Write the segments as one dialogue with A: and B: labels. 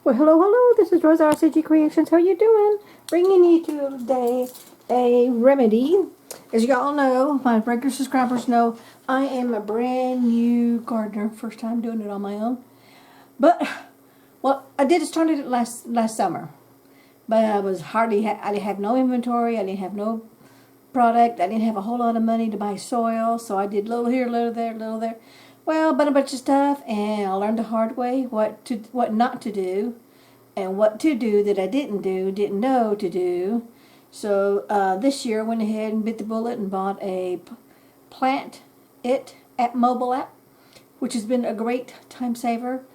A: Well, hello, hello. This is Rosa, rcgkreations. How you doing? Bringing you today a remedy. As y'all know, my regular subscribers know, I am a brand new gardener. First time doing it on my own. But, well, I started it last summer. But I was I didn't have no inventory. I didn't have no product. I didn't have a whole lot of money to buy soil. So I did little here, little there, little there. Well, but a bunch of stuff, and I learned the hard way what not to do, and what to do that I didn't know to do. So this year I went ahead and bit the bullet and bought a Plant It app, mobile app, which has been a great time saver,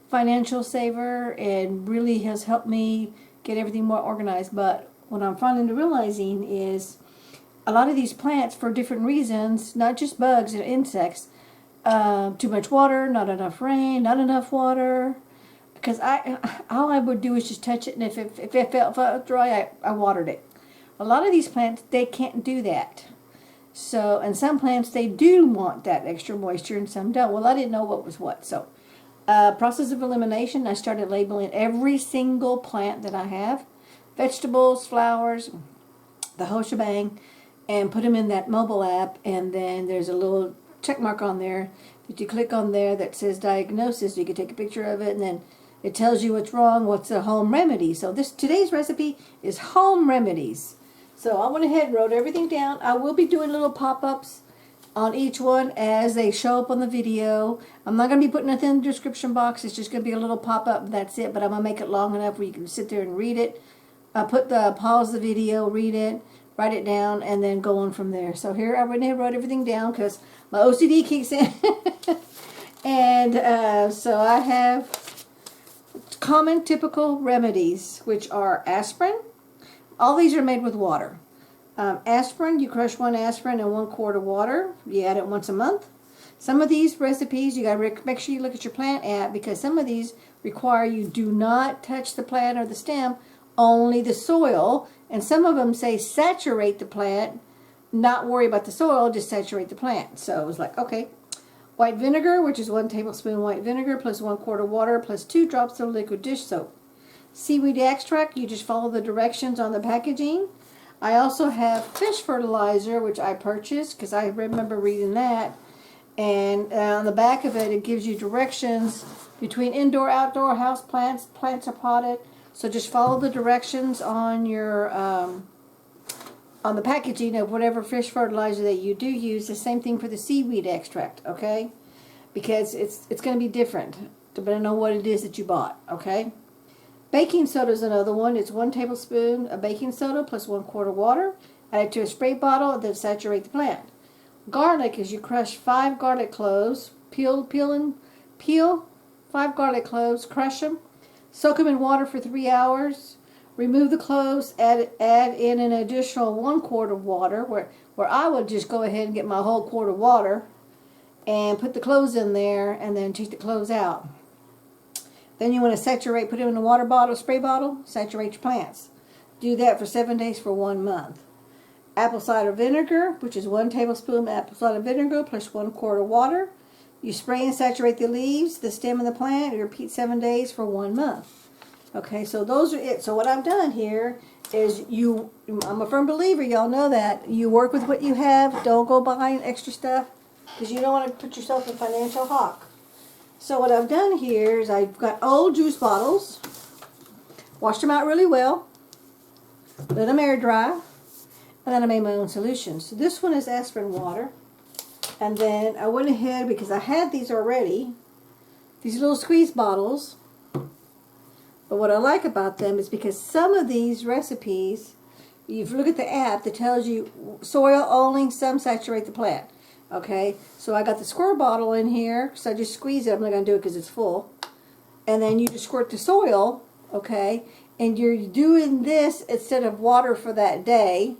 A: financial saver, and really has helped me get everything more organized. But what I'm finally realizing is a lot of these plants, for different reasons, not just bugs and insects, too much water, not enough rain, not enough water. Because all I would do is just touch it, and if it felt dry, I watered it. A lot of these plants, they can't do that. So, and some plants, they do want that extra moisture, and some don't. Well, I didn't know what was what. So, process of elimination, I started labeling every single plant that I have. Vegetables, flowers, the whole shebang, and put them in that mobile app, and then there's a little check mark on there that you click on there that says diagnosis. You can take a picture of it, and then it tells you what's wrong, what's a home remedy. So today's recipe is home remedies. So I went ahead and wrote everything down. I will be doing little pop-ups on each one as they show up on the video. I'm not going to be putting nothing in the description box. It's just going to be a little pop-up. That's it. But I'm going to make it long enough where you can sit there and read it. Pause the video, read it, write it down, and then go on from there. So here I went ahead and wrote everything down because my OCD kicks in. And so I have common typical remedies, which are aspirin. All these are made with water. Aspirin, you crush 1 aspirin in 1 quart of water. You add it once a month. Some of these recipes, you got to make sure you look at your plant app, because some of these require you do not touch the plant or the stem, only the soil. And some of them say saturate the plant, not worry about the soil, just saturate the plant. So it was like, okay. White vinegar, which is 1 tablespoon white vinegar plus 1 quart of water plus 2 drops of liquid dish soap. Seaweed extract, you just follow the directions on the packaging. I also have fish fertilizer, which I purchased because I remember reading that. And on the back of it, it gives you directions between indoor, outdoor, house plants. Plants are potted. So just follow the directions on your on the packaging of whatever fish fertilizer that you do use. The same thing for the seaweed extract, okay? Because it's going to be different depending on what it is that you bought, okay? Baking soda is another one. It's 1 tablespoon of baking soda plus 1 quart of water. Add it to a spray bottle and then saturate the plant. Garlic is you crush 5 garlic cloves, peel 5 garlic cloves, crush them, soak them in water for 3 hours. Remove the cloves, add in an additional 1 quart of water, where I would just go ahead and get my whole quart of water and put the cloves in there and then take the cloves out. Then you want to saturate, put them in a water bottle, spray bottle, saturate your plants. Do that for 7 days for 1 month. Apple cider vinegar, which is 1 tablespoon apple cider vinegar plus 1 quart of water. You spray and saturate the leaves, the stem of the plant, and repeat 7 days for 1 month. Okay, so those are it. So what I've done here is I'm a firm believer, y'all know that. You work with what you have. Don't go buying extra stuff because you don't want to put yourself in financial hock. So what I've done here is I've got old juice bottles, washed them out really well, let them air dry, and then I made my own solution. So this one is aspirin water. And then I went ahead, because I had these already, these little squeeze bottles. But what I like about them is because some of these recipes, if you look at the app that tells you soil only, some saturate the plant. Okay, so I got the square bottle in here, so I just squeeze it. I'm not going to do it because it's full. And then you just squirt the soil, okay, and you're doing this instead of water for that day,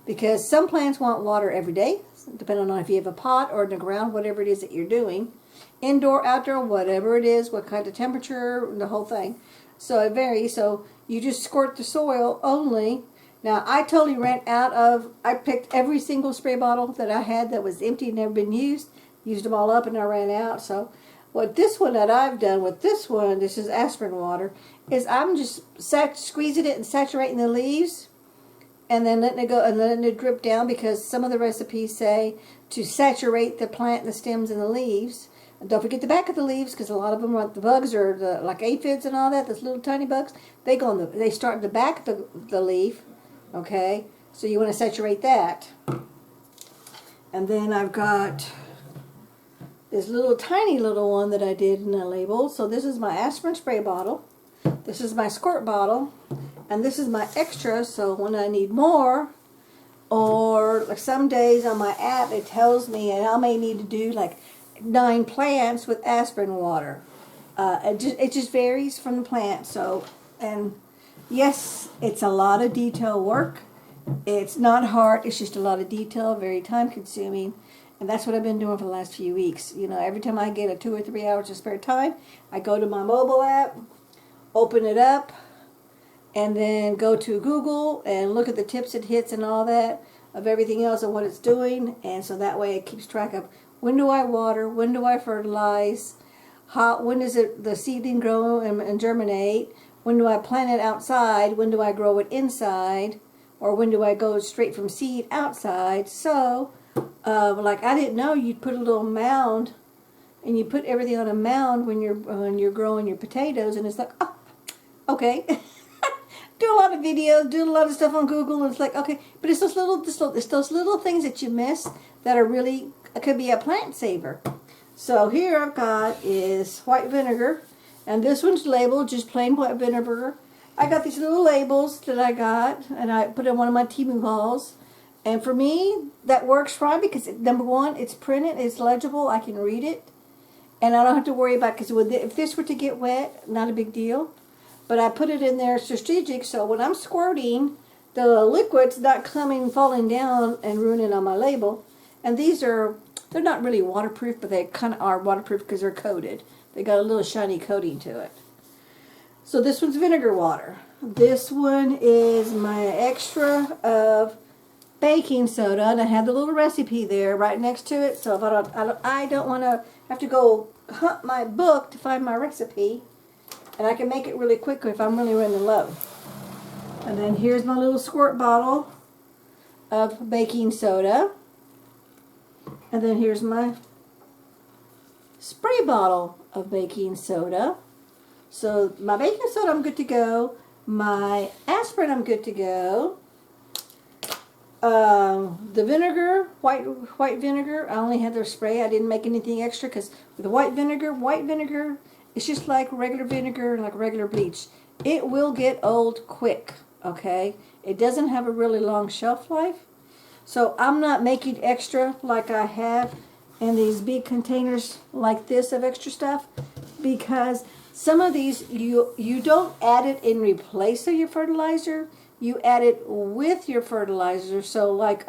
A: because some plants want water every day, depending on if you have a pot or in the ground, whatever it is that you're doing. Indoor, outdoor, whatever it is, what kind of temperature, the whole thing. So it varies. So you just squirt the soil only. Now, I totally ran out of, I picked every single spray bottle that I had that was empty and never been used them all up, and I ran out. So What this one that I've done with this one, this is aspirin water, is I'm just squeezing it and saturating the leaves, and then letting it go and letting it drip down, because some of the recipes say to saturate the plant, the stems, and the leaves. And don't forget the back of the leaves, because a lot of them, the bugs are like aphids and all that. Those little tiny bugs, they go on they start at the back of the leaf. Okay, so you want to saturate that. And then I've got this little tiny little one that I did in a label. So this is my aspirin spray bottle. This is my squirt bottle. And this is my extra, so when I need more, or like some days on my app it tells me, and I may need to do like 9 plants with aspirin water. It just varies from the plant. So, and yes, it's a lot of detail work. It's not hard. It's just a lot of detail, very time consuming. And that's what I've been doing for the last few weeks. You know, every time I get a 2 or 3 hours of spare time, I go to my mobile app, open it up, and then go to Google and look at the tips and hits and all that of everything else and what it's doing. And so that way it keeps track of when do I water, when do I fertilize, when does the seedling grow and germinate, when do I plant it outside, when do I grow it inside, or when do I go straight from seed outside. So like I didn't know you'd put a little mound, and you put everything on a mound when you're growing your potatoes, and it's like, oh, okay. Do a lot of videos, do a lot of stuff on Google, and it's like, okay, but it's those little things that you miss that are really, could be a plant saver. So here I've got is white vinegar, and this one's labeled just plain white vinegar. I got these little labels that I got, and I put in one of my Temu hauls. And for me, that works fine because, number one, it's printed, it's legible, I can read it, and I don't have to worry about, because if this were to get wet, not a big deal. But I put it in there strategic, so when I'm squirting, the liquid's not falling down and ruining on my label. And they're not really waterproof, but they kind of are waterproof because they're coated. They got a little shiny coating to it. So this one's vinegar water. This one is my extra of baking soda, and I had the little recipe there right next to it. So if I don't want to have to go hunt my book to find my recipe. And I can make it really quick if I'm really running low. And then here's my little squirt bottle of baking soda. And then here's my spray bottle of baking soda. So my baking soda, I'm good to go. My aspirin, I'm good to go. The vinegar, white vinegar, I only had the spray. I didn't make anything extra because with the white vinegar, it's just like regular vinegar and like regular bleach. It will get old quick, okay? It doesn't have a really long shelf life. So I'm not making extra like I have in these big containers like this of extra stuff, because some of these you don't add it in replace of your fertilizer. You add it with your fertilizer. So like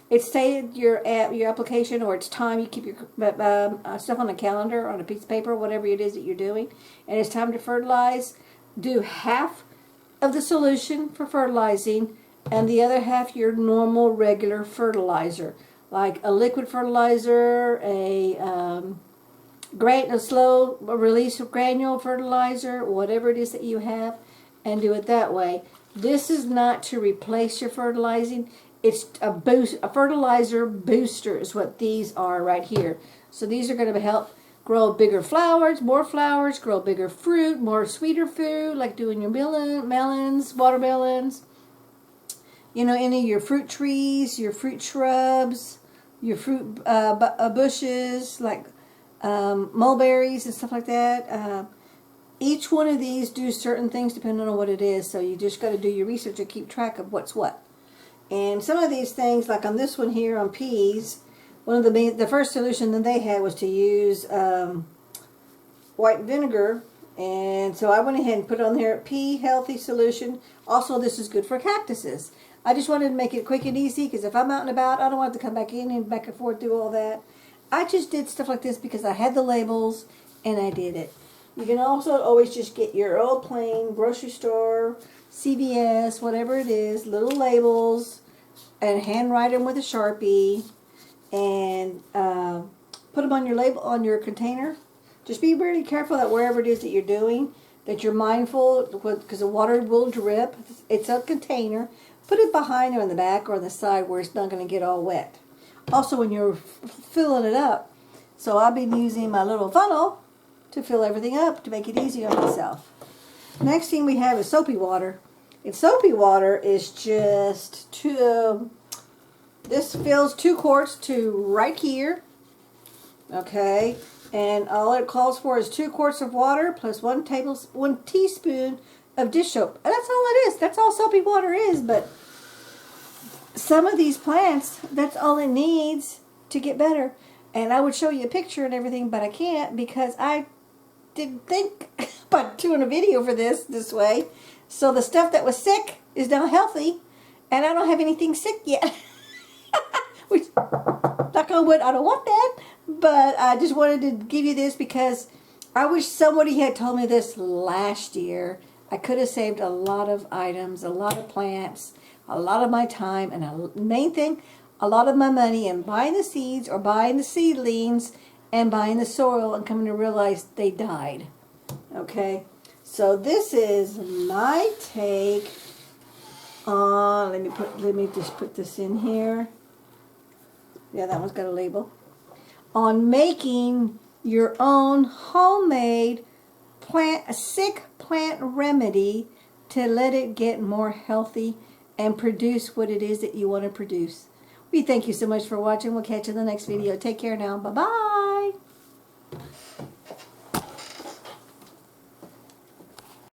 A: it's stated your application, or it's time you keep your stuff on a calendar, on a piece of paper, whatever it is that you're doing, and it's time to fertilize. Do half of the solution for fertilizing, and the other half your normal regular fertilizer, like a liquid fertilizer, a slow release granule fertilizer, whatever it is that you have, and do it that way. This is not to replace your fertilizing. It's a fertilizer booster is what these are right here. So these are going to help grow bigger flowers, more flowers, grow bigger fruit, more sweeter food, like doing your melons, watermelons, you know, any of your fruit trees, your fruit shrubs, your fruit bushes, like mulberries and stuff like that. Each one of these do certain things depending on what it is. So you just got to do your research and keep track of what's what. And some of these things, like on this one here on peas, one of the first solution that they had was to use white vinegar, and so I went ahead and put on there pea healthy solution. Also, this is good for cactuses. I just wanted to make it quick and easy, because if I'm out and about, I don't want to come back in and back and forth do all that. I just did stuff like this because I had the labels and I did it. You can also always just get your old plain grocery store, CVS, whatever it is, little labels, and handwrite them with a Sharpie, and put them on your label, on your container. Just be really careful that wherever it is that you're doing, that you're mindful, because the water will drip. It's a container. Put it behind or on the back or on the side where it's not going to get all wet. Also, when you're filling it up, so I've been using my little funnel to fill everything up to make it easier on myself. Next thing we have is soapy water. And soapy water is just this fills 2 quarts to right here. Okay, and all it calls for is 2 quarts of water plus 1 teaspoon of dish soap. And that's all it is. That's all soapy water is. But some of these plants, that's all it needs to get better. And I would show you a picture and everything, but I can't because I didn't think about doing a video for this way. So the stuff that was sick is now healthy, and I don't have anything sick yet. Which, knock on wood, I don't want that. But I just wanted to give you this because I wish somebody had told me this last year. I could have saved a lot of items, a lot of plants, a lot of my time, and the main thing, a lot of my money in buying the seeds or buying the seedlings and buying the soil and coming to realize they died. Okay, so this is my take on, let me just put this in here. Yeah, that one's got a label. On making your own homemade sick plant remedy to let it get more healthy and produce what it is that you want to produce. We thank you so much for watching. We'll catch you in the next video. Take care now. Bye-bye.